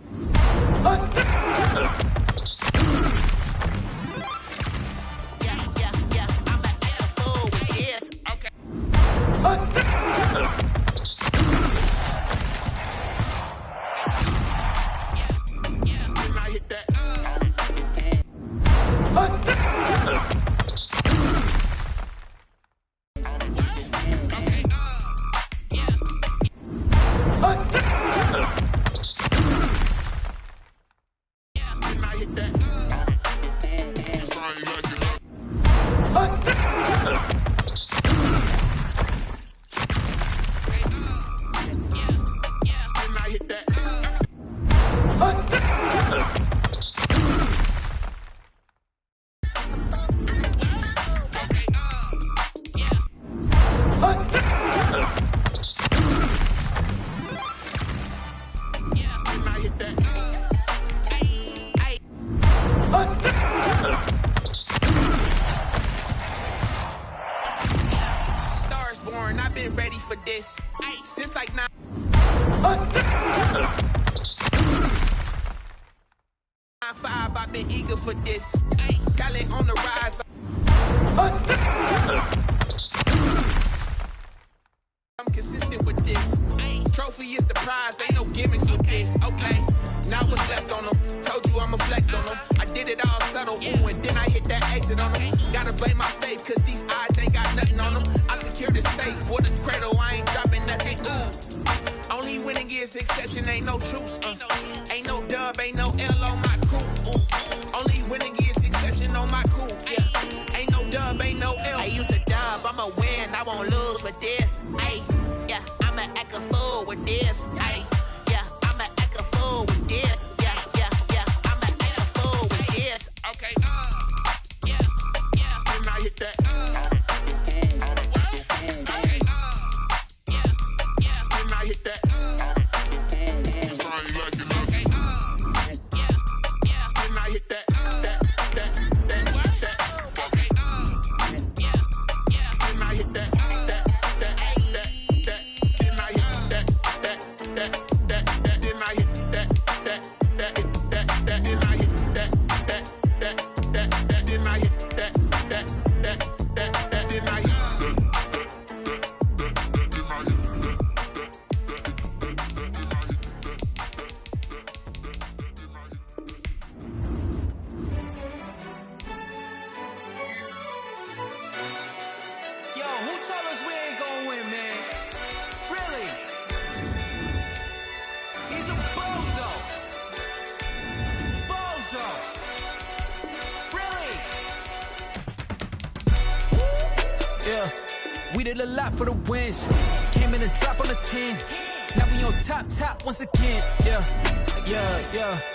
I've been eager for this. Talent on the rise. I'm consistent with this. Trophy is the prize, ain't no gimmicks with this. Okay, now what's left on them? Told you I'ma flex on them. I did it all subtle, ooh, and then I hit that exit on them. Gotta blame my faith, cause these eyes ain't got nothing on them. I secure the safe for the cradle, I ain't dropping nothing. Only winning is exception, ain't no truce. Ain't no dub, ain't no L on my crew. Only winning is exception on my crew. Yeah, ain't no dub, ain't no L. I use a dub, I'ma win, I won't lose with this. Yeah, I'ma act a fool with this. Yeah, I'ma act a fool with this. Yeah, I'ma act a fool with this. Okay, yeah, then I hit that. Hit that. We did a lot for the wins. Came in a drop on the 10. Now we on top once again. Yeah.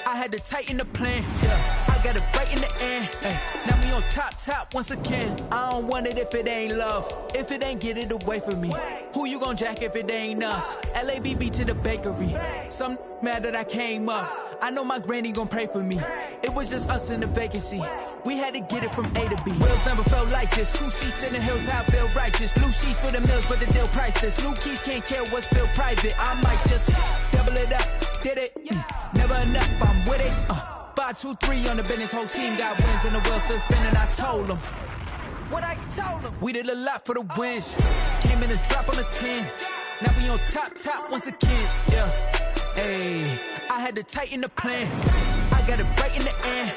I had to tighten the plan. Yeah. I got it right in the end. Hey. Now we on top once again. I don't want it if it ain't love. If it ain't, get it away from me. Who you gon' jack if it ain't us? LABB to the bakery. Some mad that I came up. I know my granny gon' pray for me. It was just us in the vacancy. We had to get it from A to B. Wheels never felt like this. 2 seats in the hills, how I feel righteous. Blue sheets for the mills, but the deal priceless. New keys can't care what's still private. I might just double it up. Did it? Never enough, I'm with it. 5, 2, 3 on the business. Whole team got wins and the wheels still spinning. I told them what I told them. We did a lot for the wins. Came in a drop on the 10. Now we on top once again. Yeah. Hey, I had to tighten the plan. I got it right in the end.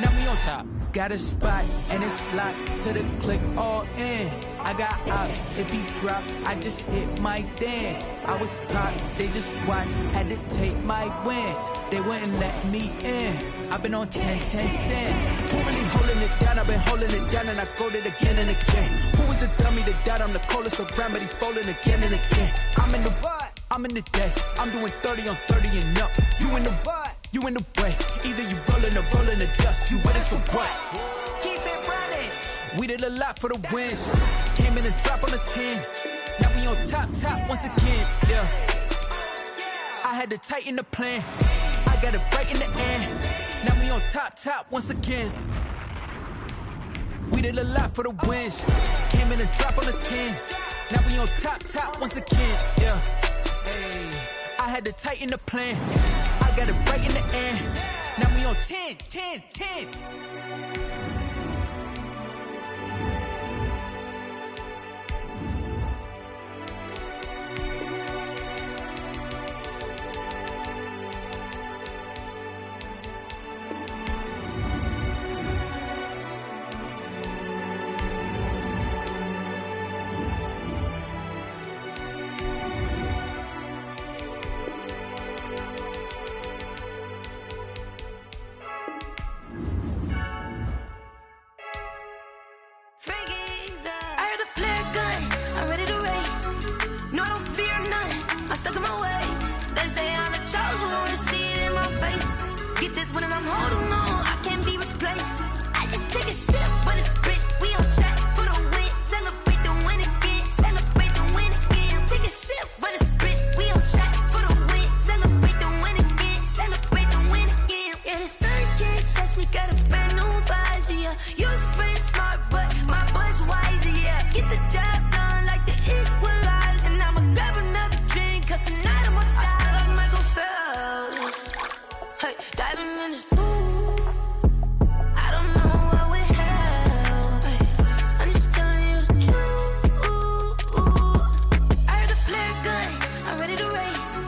Now we on top. Got a spot and it's locked to the click all in. I got ops, if he drop, I just hit my dance. I was pop, they just watched, had to take my wins. They wouldn't let me in. I've been on 10 cents. Who really holding it down? I've been holding it down and I go it again and again. Who was the dummy that died? I'm the coldest around, but he folding again and again. I'm in the what? I'm in the day. I'm doing 30 on 30 and up. You in the what? You in the way. Either you rolling or rolling the dust. You with it, so what? Keep it running. We did a lot for the wins. Came in a drop on the 10. Now we on top once again. Yeah. I had to tighten the plan. I got it right in the end. Now we on top once again. We did a lot for the wins. Came in a drop on the 10. Now we on top once again. Yeah. Hey. I had to tighten the plan. I got it right in the end. Now we on 10. When I'm holding on, I can't be replaced. I just take a sip, but it's split. We on track for the win. Celebrate the win again. Celebrate the win again. Take a sip, but it's split. We on track for the win. Celebrate the win again. Celebrate the win again. Yeah, the sun can't touch me. Got a brand new visor. Yeah, your friend's smart, but my boy's wiser. Yeah, get the job done like the equalizer. And I'ma grab another drink, 'cause tonight I'ma die like Michael Phelps. Hey, diving in this pool, I don't know what would help. Hey, I'm just telling you the truth. I heard the flare gun, I'm ready to race.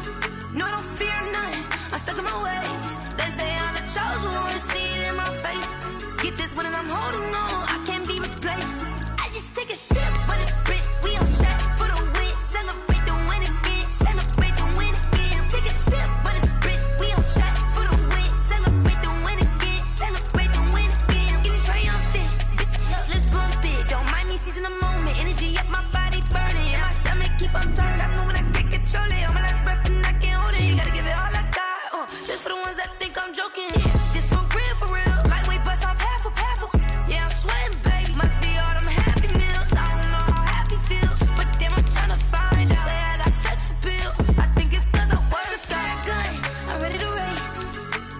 No, I don't fear none, I'm stuck in my ways. They say I'm the chosen one, see it in my face. Get this one and I'm holding on, I can't be replaced. I just take a sip, but it's split. We on track for the win. Celebrate the win again. Celebrate the win again. Take a sip, but it's split. We on track for the win. Celebrate the win again. Celebrate the win again. Get it triumphant. Let's bump it. Don't mind me seizing the moment. Energy up, my body burning. And my stomach keep up talking. Stop moving, I can't control it. On my last breath and I can't hold it. You gotta give it all I got. This for the ones that think I'm joking. This for real. Lightweight bust off half a. Yeah, I'm sweating, babe. Must be all them happy meals. I don't know how happy feels, but damn, I'm tryna find out. Say I got sex appeal. I think it's 'cause I work that gun. I'm ready to race.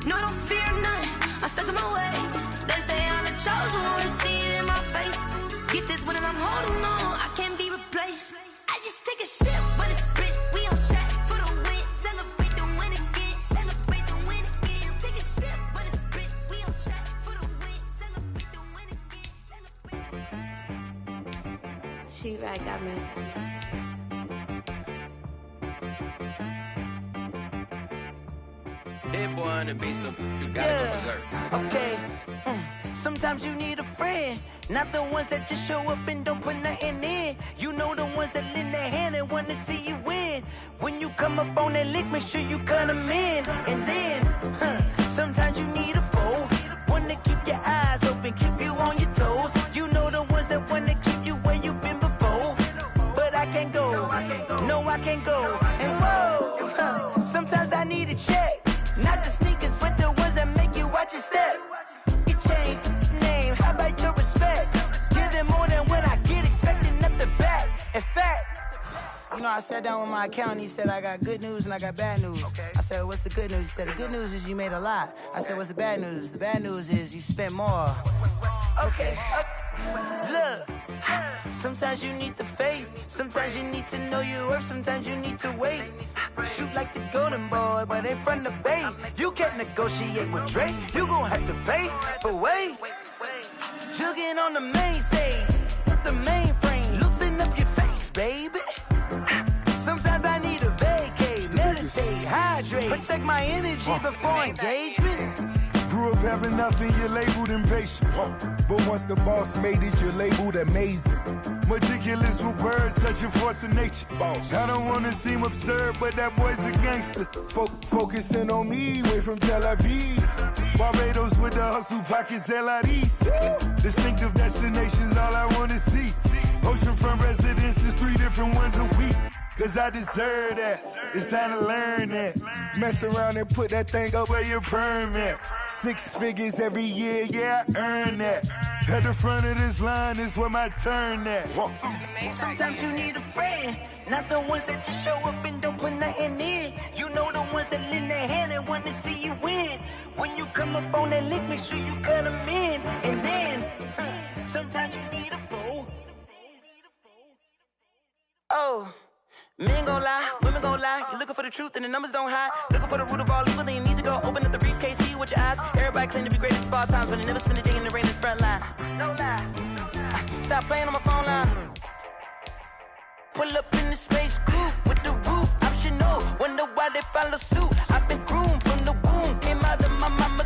No, I don't fear none. I'm stuck in my ways. They say I'm the chosen one, see it in my face. Get this one and I'm holding on. I can't be replaced. I just take a sip, but it's split. We on track for the win. Celebrate the win again. Celebrate the win again. Take a sip, but it's split. We on track for the win. Celebrate the win again. She right got me. Hit boy on the beat, so you gotta go berserk. Okay. Sometimes you need a friend, not the ones that just show up and don't put nothing in. You know the ones that lend their hand and want to see you win. When you come up on that lick, make sure you cut them in. And then, sometimes you need a foe, one to keep your eyes open, keep you on your toes. You know the ones that want to keep you where you've been before. check. Not the sneakers, but the ones that make you watch your step. You change name, how about your respect? Give them more than what I get, expecting up the back. In fact, you know, I sat down with my accountant. He said, I got good news and I got bad news. Okay. I said, what's the good news? He said, the good news is you made a lot. I said, what's the bad news? The bad news is you spent more. Okay. Look, sometimes you need the faith. Sometimes you need to know your worth. Sometimes you need to wait. Shoot like the golden boy, but in front of the bay. You can't negotiate with Drake. You gon' have to pay. But wait, jugging on the main stage with the mainframe. Loosen up your face, baby. Sometimes I need a vacate, meditate, hydrate, protect my energy before engagement. Grew up having nothing, you're labeled impatient. But once the boss made it, you're labeled amazing. Meticulous with words, such a force of nature. I don't wanna seem absurd, but that boy's a gangster. Focusing on me, way from Tel Aviv. Barbados with the hustle pockets, LIDs. Distinctive destinations, all I wanna see. Oceanfront residences, 3 different ones a week. Cause I deserve that, it's time to learn that. Mess around and put that thing up where your permit. 6 figures every year, yeah, I earn that. At the front of this line is where my turn at. Sometimes you need a friend, not the ones that just show up and don't put nothing in. You know the ones that lend their hand and want to see you win. When you come up on that lick, make sure you cut them in. And then, sometimes you need a fool. Oh. Men gon' lie, women gon' lie. You're looking for the truth and the numbers don't hide. Looking for the root of all evil, then you need to go open up the briefcase, see with your eyes. Everybody claim to be greatest of all times, but they never spend a day in the rain in the front line. No lie. Stop playing on my phone line. Pull up in the space coupe with the roof optional. Wonder why they follow suit. I've been groomed from the womb. Came out of my mama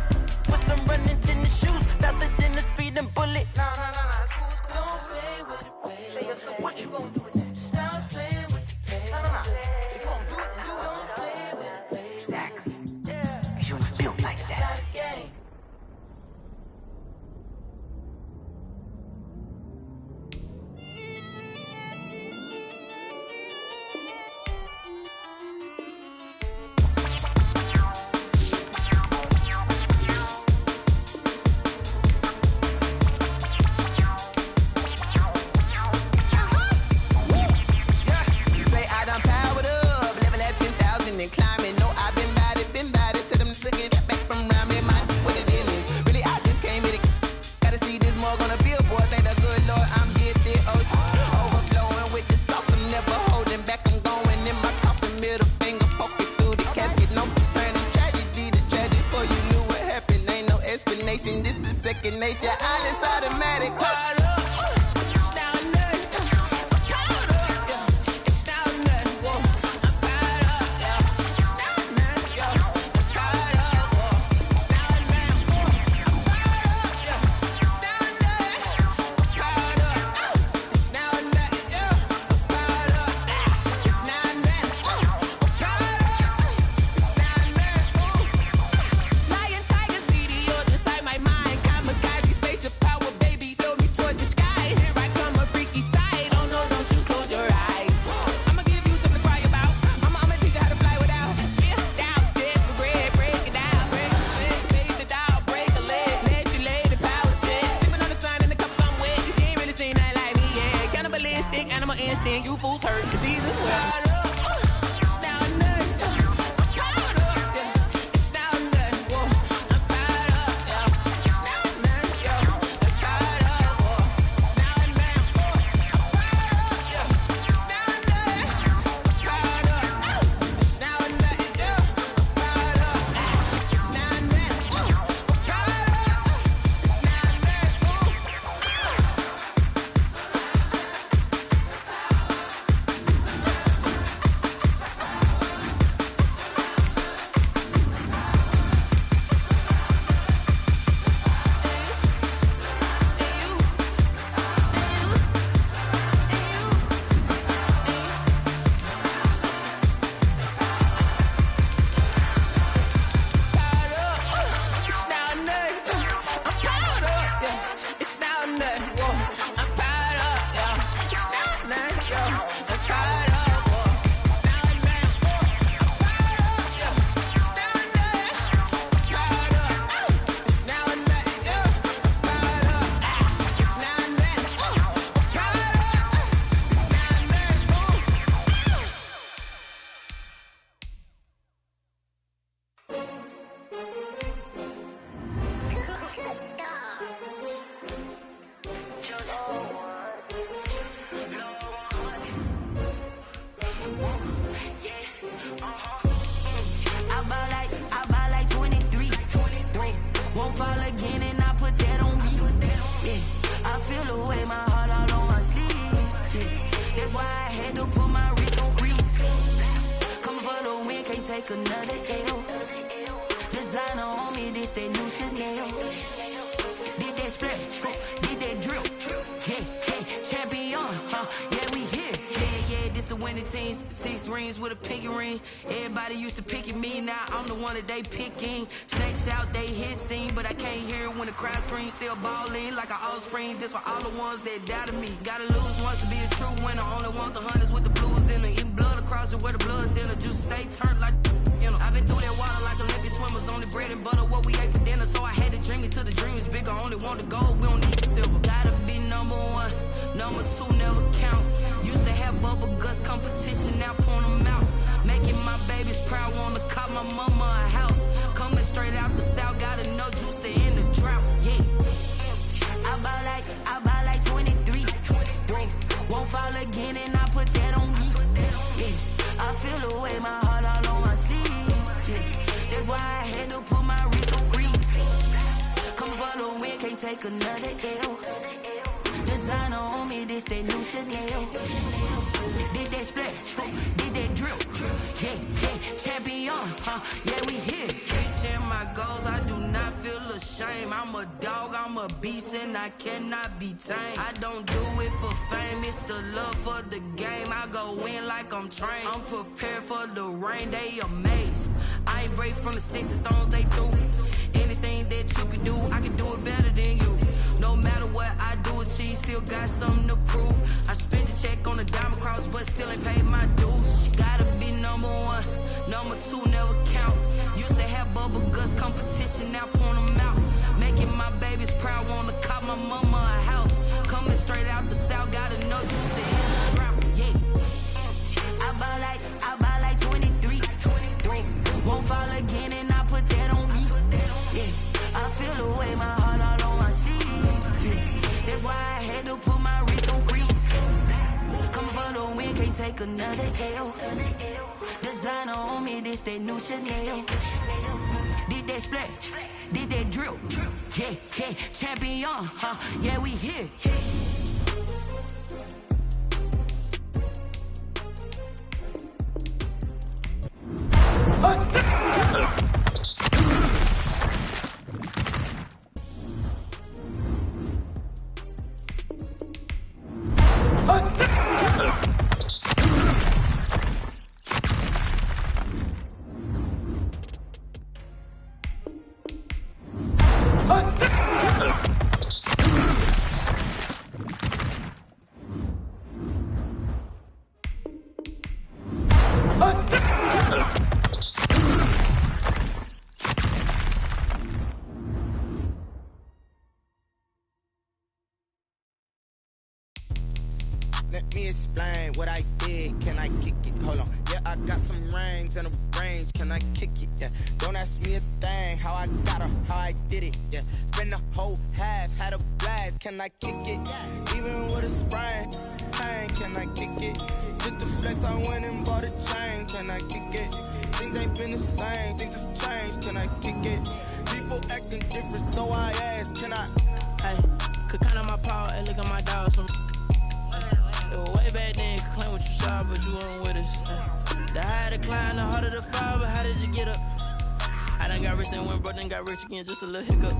with some running tennis shoes. Faster than the speeding bullet. Nah, it's cool, it's cool. Don't play with it, baby. Say what you gon' do with that? Stop playing. If you don't do it, then you don't play with it, baby. Exactly. Yeah. Cause you're not built like that. This is second nature, all is automatic. take another L. Designer on me, this that new Chanel. Did that splash, did that drill. Yeah, champion, yeah, we here. Yeah, this the winning teams. 6 rings with a pinky ring. Everybody used to picking me, now I'm the one that they picking. Snakes out, they hit scene, but I can't hear it when the crowd screams. Still balling like an offspring. This for all the ones that doubted me. Gotta lose once to be a true winner. Only want the hunters with the blues in it. Eating blood across it where the blood dinner. Juice stay turned like, you know. I've been through that water like Olympic swimmers. Only bread and butter, what we ate for dinner. So I had to dream it till the dream is bigger. Only want the gold, we don't need the silver. Gotta be number 1, number 2 never count. Used to have bubble guts competition, now point them out. Making my babies proud, wanna cop my mama a house. Coming straight out the south, gotta know juice to end the drought. Yeah, I buy like 23. Whoa, won't fall again and I put that on me. Yeah, I feel the way, my heart all on my sleeve. Yeah, that's why I had to put my wrist on freeze. Come for the win, can't take another L. Designer on me, this that new Chanel. Did that splash, did that drill. Yeah, champion, yeah, we here. Reaching my goals, I do not feel ashamed. I'm a dog, I'm a beast, and I cannot be tamed. I don't do it for fame, it's the love for the game. I go in like I'm trained. I'm prepared for the rain, they amazed. I ain't break from the sticks and stones they threw. Anything that you can do, I can do it better than you. No matter what I do, achieve, still got something to prove. I spent the check on the diamond cross, but still ain't paid my dues. Gotta be number 1, number 2 never count. Used to have bubble guts competition, now point them out. Making my babies proud, wanna cop my mama a house. Coming straight out the south, gotta know juice to end the drought. Yeah, I buy like 23. Won't fall again and I put that on me. Yeah, I feel the way, my heart all on my sleeve. Yeah, that's why I had to put my wrist on freeze. Come for the win, can't take another L. Designer on me, this that new Chanel. Did that splash, did that drill. Yeah, champion, yeah, we here. Let me explain what I did. Can I kick it? Hold on. Yeah, I got some rings and a range. Can I kick it? Yeah. Don't ask me a thing. How I got her, how I did it. Yeah. Spend the whole half, had a blast. Can I kick it? Even with a sprain. Hey, can I kick it? Just the flex, I went and bought a chain. Can I kick it? Things ain't been the same. Things have changed. Can I kick it? People acting different, so I asked. Can I? Hey, could count on my power and look at my dogs from. It was way back then, could claim what you saw, but you weren't with us. The higher the climb, the harder the fall, but how did you get up? I done got rich, then went broke, then got rich again, just a little hiccup.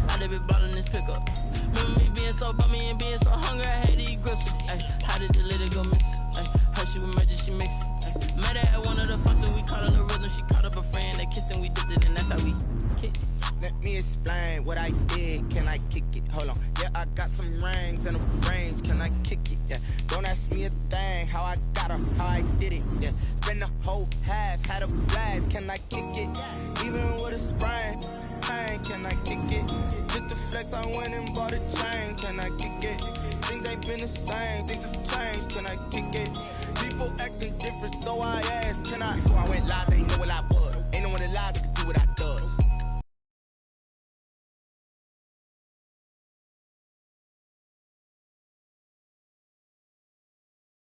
I done been ballin' this pickup. Remember me being so bummy and being so hungry, I had to eat gristle. Ay, how did the lady go miss? Ay, her she was magic, she mixed. Ay, met her at one of the functions, we caught her the rhythm, she caught up a friend, they kissed and we dipped it, and that's how we kicked it. Let me explain what I did. Can I kick it? Hold on. Yeah, I got some rings and a range. Can I kick it? Yeah. Don't ask me a thing. How I got her, how I did it. Yeah. Spend the whole half, had a blast. Can I kick it? Even with a sprain. Hey, can I kick it? Just the flex, I went and bought a chain. Can I kick it? Things ain't been the same. Things have changed.